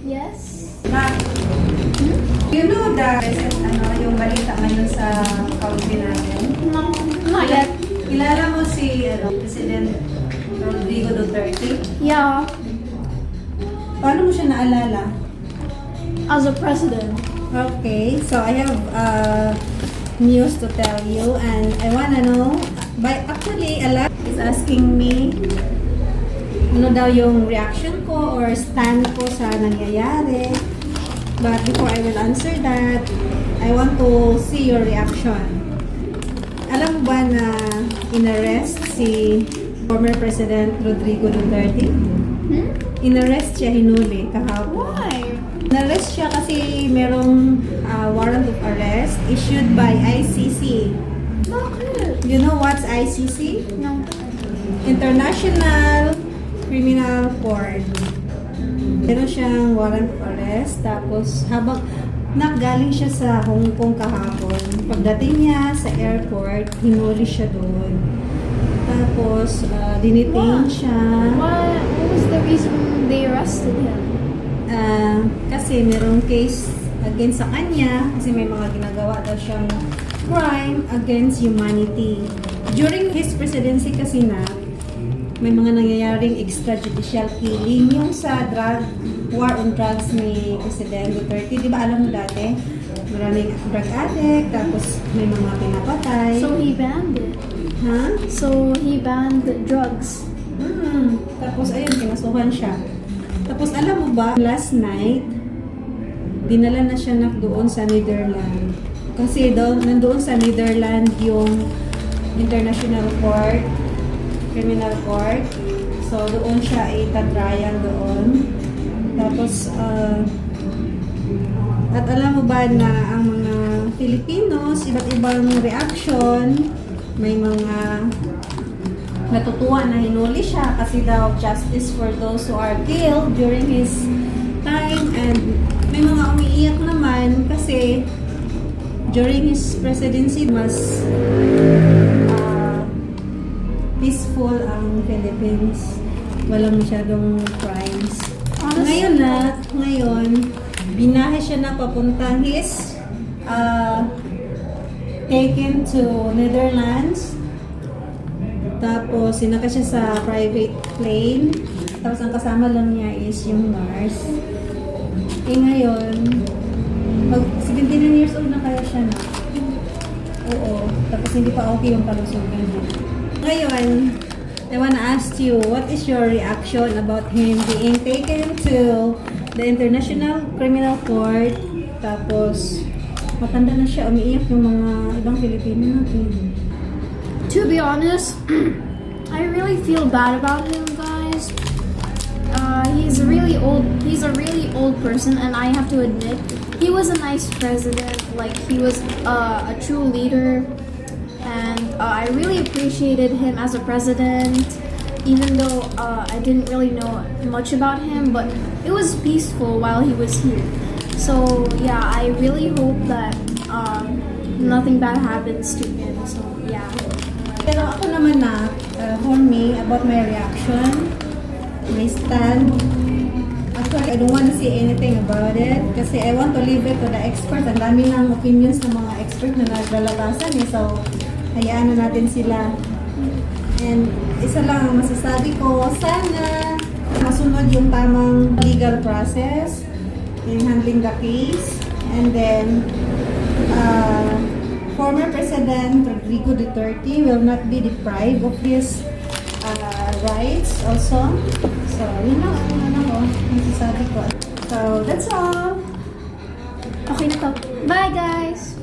Yes? Ma, you know the yung balita ngayon sa country natin? No, not yet. Kilala mo si President Rodrigo Duterte? Yeah, Paano mo siya naalala? as a president. Okay, so I have news to tell you and I wanna know, actually a lot is asking me ano daw yung reaction ko or stand ko sa nangyayari. But before I will answer that, I want to see your reaction. Alam mo ba na inarrest si former President Rodrigo Duterte? Inarrest siya, hinuli kahapon. Why? Inarrest siya kasi merong warrant of arrest issued by ICC. Not good. You know what's ICC? No. International Criminal Court. Meron siyang warrant of arrest. Tapos habang nagaling siya sa Hong Kong kahapon, pagdating niya sa airport, hinuli siya doon. Tapos dinitain siya. What was the reason they arrested him? Kasi merong case against sa kanya kasi may mga ginagawa daw siyang crime against humanity. During his presidency kasi na may mga nangyayaring extrajudicial killing yung sa war on drugs ni President Duterte. Di ba alam mo dati? Maraming drug addict, tapos may mga pinapatay. So he banned it. Huh? So he banned drugs. Tapos ayun, kinasuhan siya. Tapos alam mo ba, last night, dinala na siya doon sa Netherlands. Kasi nandoon sa Netherlands yung International Court, Criminal Court. So doon siya itatrial doon. Tapos, at alam mo ba na ang mga Filipinos, iba't ibang reaction, may mga natutuwa na hinuli siya kasi daw justice for those who are killed during his time, and may mga umiiyak naman kasi during his presidency mas peaceful ang Philippines, walang masyadong crimes. Ngayon binahe siya na papunta, his taken to Netherlands. Tapos, sinaka siya sa private plane. Tapos, ang kasama lang niya is yung nurse. Ngayon, 79 years old na kaya siya na. Oo. Tapos, hindi pa okay yung kalusugan niya. Ngayon, I wanna ask you, what is your reaction about him being taken to the International Criminal Court? Tapos, matanda na siya, umiiyak yung mga ibang Filipino natin. To be honest, I really feel bad about him, guys. He's a really old person, and I have to admit, he was a nice president. Like, he was a true leader, and I really appreciated him as a president, even though I didn't really know much about him, but it was peaceful while he was here. So yeah, I really hope that nothing bad happens to him. So yeah. Pero ako naman for me, about my reaction, my stand, actually, I don't want to say anything about it kasi I want to leave it to the experts. Ang dami ng opinions ng mga expert na naglalabasan So, hayaan na natin sila. And isa lang ang masasabi ko, sana masunod yung tamang legal process in handling the case. And then, former President Rodrigo Duterte will not be deprived of his rights also. So, yun lang ang masasabi ko. So, that's all. Okay na to. Bye, guys.